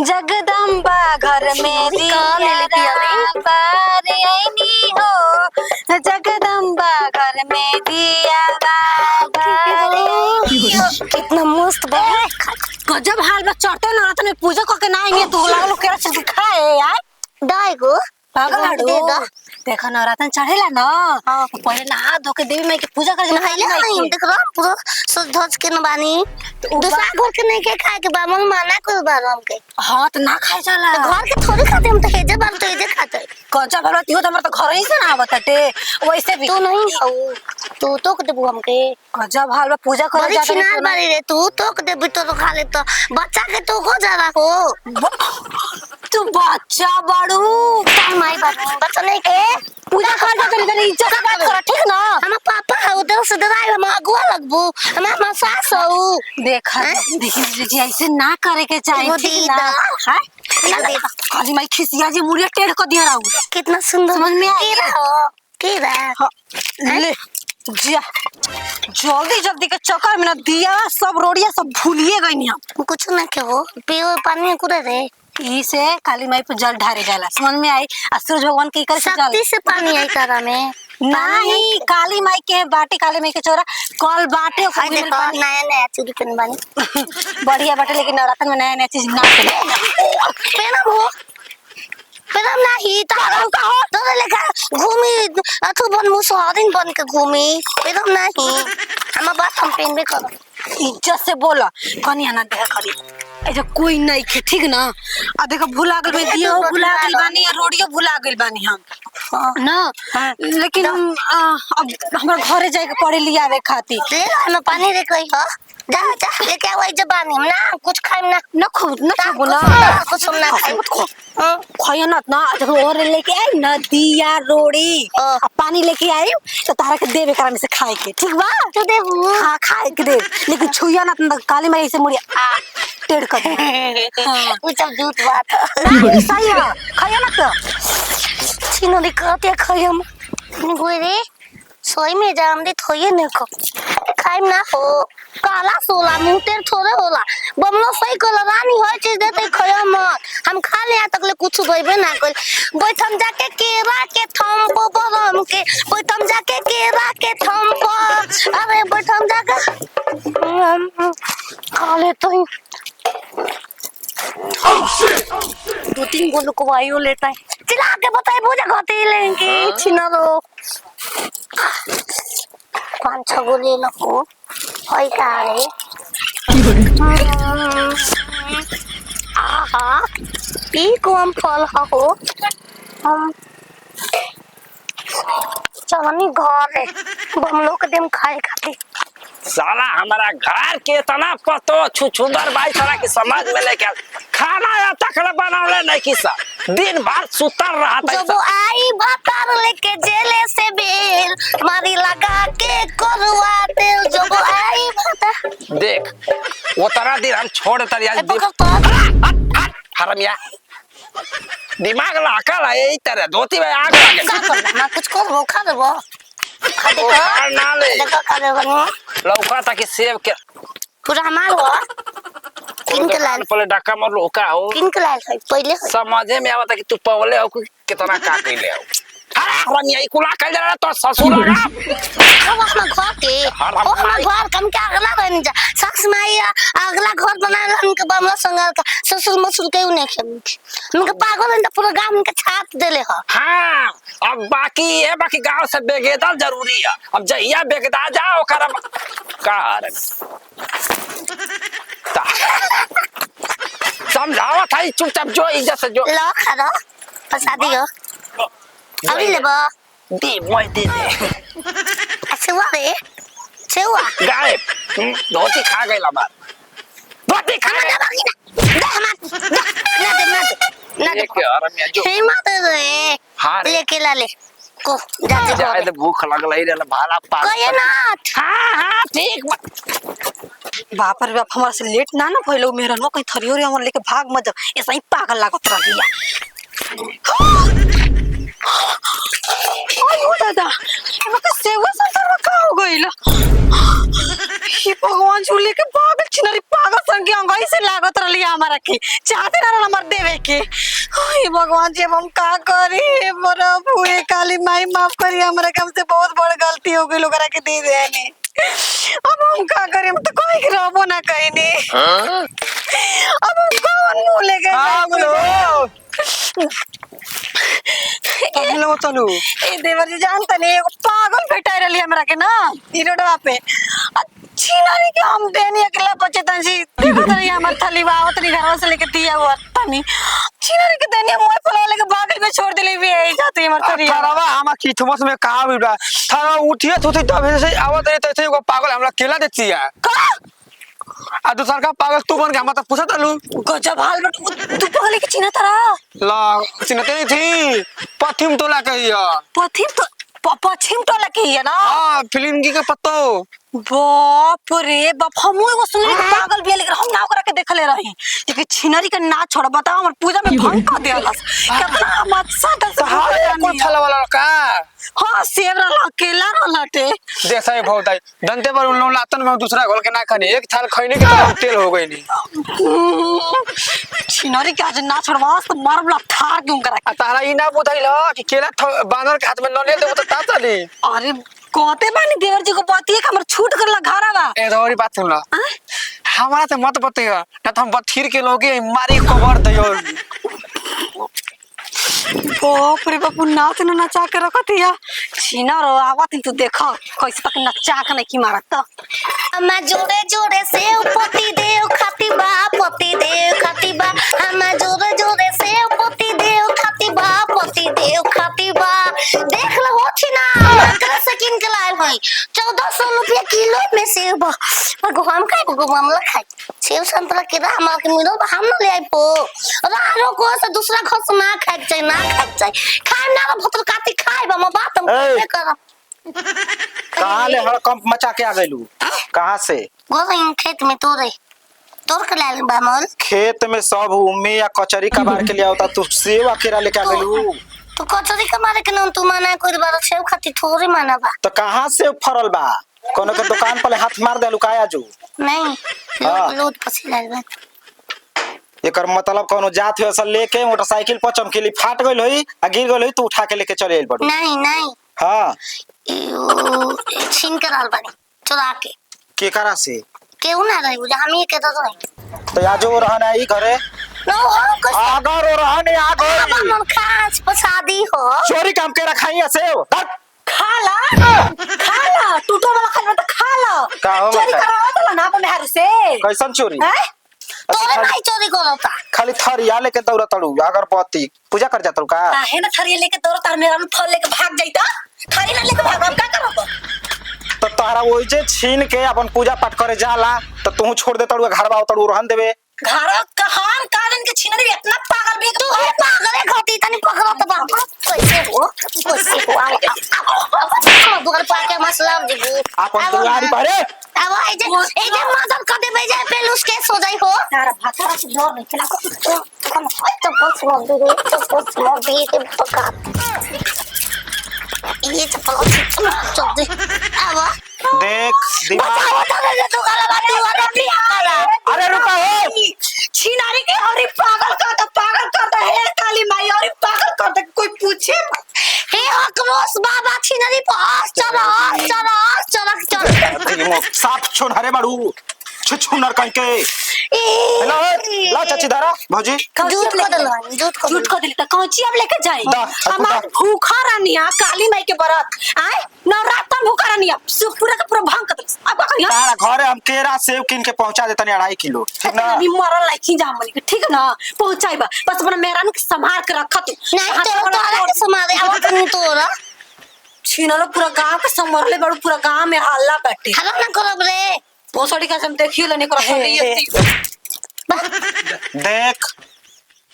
जगदम्बा घर में दिया बार आईनी हो, जगदम्बा घर में दिया बार। कितना मस्त बा, गजब हाल बा। चढ़ते नवरात्र में पूजा करके ना आएंगे तो लागलो केरा चीज खाए यार। दाई को पागल हाडू देखा नवरात्र चढ़ेला ना, पहले नहा धो के देवी माई के पूजा करे नहाइले नहीं देख रहा पूरा सज धज के न बानी। दूसरा घर के नहीं के खाए के बा मन माना कर बा हम के। हां तो ना खाए जाला तो घर के थोड़ी खाते हम तो हेजे बार तो हेजे खाते। कच्चा भरती हो तो हमर तो घर ही से ना आवतटे वैसे भी तू नहीं खाऊ तू तो के देबू हमके। गजब हाल बा, पूजा करे जाते छिना बारी रे तू तो के देबू तो खा ले तो बच्चा के तू को जा रहा हो। तू बच्चा बड़ू ताई माई बच्चा नहीं के पूजा कर जा तेरी इज्जत से बात कर ठीक ना। हम पापा है उधर से डराई हम अगुआ लगबू हम सास हो। देखा देखी जी ऐसे ना करे के चाहिए ठीक ना। हां खाली माई खिसिया जी मुड़िया टेढ़ कर दिया रहू। कितना सुंदर समझ में आ रहा के रहा ले जा जल्दी जल्दी के चक्कर में ना दिया सब रोड़िया सब भूलिए गई हम। कुछ ना के हो पियो पानी कुरे रे ई से काली माई पे जल ढारे जाला समझ में आई। सूरज भगवान के कर शक्ति से पानी आई तारा में नहीं काली माई के बाटे काली माई के चोरा कल बाटे नया नया चूड़ी पहन बानी बढ़िया बाटे लेकिन नवरात्र में नया नया चीज ना पहना हो पहना नहीं तारा का हो तो लेका घूमी अथु बन मुसहरिन बन के घूमी पहना नहीं हम बात हम पहनबे करो। इज्जत से बोला कनिया ना देख खरी ऐसा कोई नहीं खे ठीक ना। अब देखो भुला गल में दियो भुला गल बानी रोडियो भुला गल बानी हम ना। लेकिन अब हमरा घरे जाए के पड़े लियावे खाती ले हम पानी रे कोई हो जा जा लेके आवे जबानी हम ना कुछ खाइम ना न खुद न बोला कुछ हम ना खाइम खाया ना ना देखो और लेके आई ना दिया रोड़ी अब पानी लेके आई तो तारा के देवे करा में से खाए के ठीक बा तो देबू हां खाए के दे लेकिन छुइया ना तो काली माई से मुड़ी टेढ़ कर हां वो सब झूठ बात नहीं सही है खाया ना तो छिनो दिखते खाइम गोई रे सोई में जाम दे थोये ने को खाइम ना हो काला सोला मुंह थोड़े होला बमलो सही कल रानी होय चीज देते खया मत हम खा ले तक ले कुछ होइबे ना कल बैठम जाके केरा के थम पो बरम के बैठम जाके केरा के थम पो अरे बैठम जाके खा ले तो दो तीन गो लोग वायु लेता है चिल्ला के बताए पूजा खाते लेंगे छिना लो पांच छह गो ले लो होई का रे आहा ई कौन फल हो हम चलनी घर रे हम लोग देम खाए खाती साला हमारा घर के इतना पतो छुछुदर भाई साला की समझ में लेके खाना या तक बनावले नहीं किसा दिन भर सुतर रहा था जब आई भतर लेके जेले से बेल मारी लगा के करवा दे जब आई भतर देख वो तरह दिन हम छोड़ तर यार हरमिया दिमाग ला अकल है यही तरह धोती में आग लगे का करना मैं कुछ कर वो खा देबो खा दे खा ना ले देखो खा देबो लौका तक सेव के पूरा हमार हो किन के लाल पहले डक्का मार लौका हो किन के लाल है पहले समझे में आवता कि तू पवले हो कितना का कइले हो अरे हरमिया ई कुला कइले रहा तो ससुर लगा हम अपना घर के ओ हम घर कम के अगला बन जा सास माईया अगला घर बना हम के बमला संगाल का ससुर मसुर के उने के हम के पागल न पूरा गांव के छाप देले हो। हां अब बाकी है बाकी गांव से बेगेदल जरूरी है अब जइया बेगदा जाओ कर का रे समझावा था चुपचाप जो इज्जत से जो लो खा फसा दियो अभी लेबो दी मोय दे दे अच्छा हुआ रे छुआ गाय धोती खा गई लबा धोती खा गई दे हम ना दे के हरमिया जो हे मत रे हां लेके ला ले को जाते जाए तो भूख लगल ही रहल भाला पा कोई ना हां ठीक बाप रे बाप हमरा से लेट ना ना भइलो मेहरनो कहीं थरियो रे हमर लेके भाग मत ऐसा ही पागल लागत रहिया आयो दादा एमका सेवा संसार का हो गइल हे भगवान झूले के पागल छिनरी पागल संगे अंगाई से लागत रहली हमारा के चाहते ना हमार देवे के हे भगवान जी हम का करी हे प्रभु हे काली माई माफ करी हमरा के हमसे बहुत बड़ गलती हो गइल ओकरा के दे देने अब हम का करी हम तो कोई रहबो ना कइनी अब हम कौन मुंह ले गए हेलो तनु ए देवर जी जानता नहीं एगो पागल भेटाई रहली हमरा के ना ई रोडवा पे अच्छी नारी के हम देनी अकेला बचतन जी देखत रही हमर थली आवत नहीं घरवा से लेके दिया हुआ तनी अच्छी नारी के देनी मोय फला लेके बागल में छोड़ देली भी आई जाती हमर थरी थारावा हम की थमस में का बिड़ा थारा उठिए थोथी तब से आवत रही तैसे एगो पागल हमरा केला देती है का आ दूसर का पागल तू बन के हम त पूछत अलू गजब हाल बट तू पहले के चिन्ह तारा ला चिन्हते नहीं थी पथिम तोला कहिया पश्चिम टोला के है ना हां फिल्म की के पत्तो बाप रे बाप हम एगो सुनली के पागल भी लेकर हम ना ओकरा के देखले रही लेकिन छिनरी के ना छोड़ बताओ हमर पूजा में भंग कर देलस कितना मत साटा सहारे को छला वाला का हां सेव रहला केला रहलाटे जैसा ही बहुत आई दंते पर उन लोग लातन में दूसरा घोल के ना खानी एक थाल खइने के तो तेल हो गई नहीं छिनरी के आज ना छोड़वास तो मारबला थार क्यों करा तारा ई ना बुझाइल कि केला बानर के हाथ में न ले दे तो ता चली अरे कहते बानी देवर जी को बतिए के हमर छूट करला घरवा ए दौरी बात सुन ला हमारा तो मत बतिया ना तो हम बथीर के लोगे मारी कवर दियो बाप रे बापू नाच न नचा के रखतिया छीना रो आवत तू देखो कैसे तक नचा के नहीं की मारत हमा जोड़े जोड़े से पति देव खाती बा पति देव खाती बा हमा जोड़े जोड़े से पति देव खाती बा पति देव खाती बा देख लो होठी ना मात्र से किन के लाए भाई 1400 रुपया किलो में सेब बा और हम खाए को मामला खाए सेब संतरा के राम के मिलो हम न ले आई पो रारो को से दूसरा घर से ना खाए चाहिए ना खाए चाहिए खाए ना भतर काटी खाए बा बात हम के कर कहाँ ले हड़कंप मचा के आ गइलू कहाँ से गोविंद खेत में तोड़ के लाल बामल खेत में सब उम्मी या कचरी कबार के लिए होता तू सेव अकेला लेके आ गइलू तो कचरी के मारे के नाम तू माना कोई बार सेव खाती थोड़ी माना बा तो कहाँ से फरल बा कोनो के दुकान पर हाथ मार देलू काया जो नहीं हाँ। लूट पसी लाल बा एकर मतलब कोनो जात हो असल लेके मोटरसाइकिल पर चमकीली फाट गइल होई आ गिर गइल होई तू उठा के लेके चले आइल बड़ू नहीं नहीं हां छीन के लाल बानी चुरा के करा से केहू ना रही बुझा हम ये के तो रही तो या जो रहना ई घरे नो हो कुछ अगर वो रहने आ गई बामल खास पसादी हो चोरी काम के रखाई है सेव खाला टूटो वाला खाला तो खाला का हो चोरी बता? करावा तो ना अपन हारू से कैसन चोरी हैं तोरे नहीं चोरी करता खाली थरिया लेके दौड़ा तड़ू अगरबत्ती पूजा कर जातू का काहे ना थरिया लेके दौड़ तार मेरा फल लेके भाग जाईता थरी ना लेके भाग का करब तो तारा वही जे छीन के अपन पूजा पाठ करे जाला तो तू छोड़ दे तड़ू घर बाव तड़ू रहन देवे घर कहान कादन के छिनरी इतना पागल भी तू है पागल है घटी तनी पकड़ो तो बाप कैसे हो आओ दुकान पर के मसला जीबू अपन दुआरी परे अब आई जे ए जे मदद कर दे भेजे पे लुस के सो जाई हो तारा भातारा से डर नहीं खिला तो बस मत दे तो बस मत दे के पका ये तो चल दे अब देख दिमाग अरे रुका हो छिनारी के अरे पागल करता है काली माई अरे पागल करता कोई पूछे हे अकरोस बाबा छिनरी पास चल साफ छोन हरे बाड़ू छुनर कह के हेलो ला चाची दारा भौजी झूठ को दिल तक कौची अब लेके जाए दा, हमार भूखा रानिया काली माई के बरत आए नवरात्र भूखा रानिया पूरा का पूरा भांग कर दे अब का करिया तारा घरे हम केरा सेव किन के पहुंचा देतनी 2.5 किलो ठीक ना अभी मरल लाइकी जा हमनी के ठीक है ना पहुंचाइबा बस अपना मेहरान के संभाल के रख तू नहीं तो तोरा के समारे आवत नहीं तोरा छीनलो पूरा गांव के संभरले बड़ू पूरा गांव में हल्ला बैठे हल्ला ना करब रे भोसड़ी का हम देखियो लेने को देख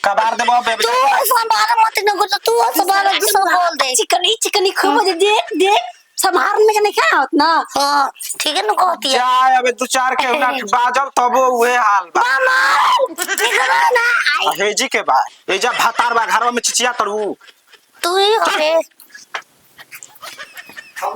कबार देबो बेबी तू संभाल मत न गुजर तू संभाल तू सब बोल दे चिकनी खूब देख देख संभालने के नहीं क्या होत ना हाँ ठीक है ना कहती है जाए अबे 2-4 के मिनट बाजल तबो उहे हाल बा मामा निकलो ना आई हेजी के बा एजा भातार बा घरवा में चिचिया तड़ू तू ही हमें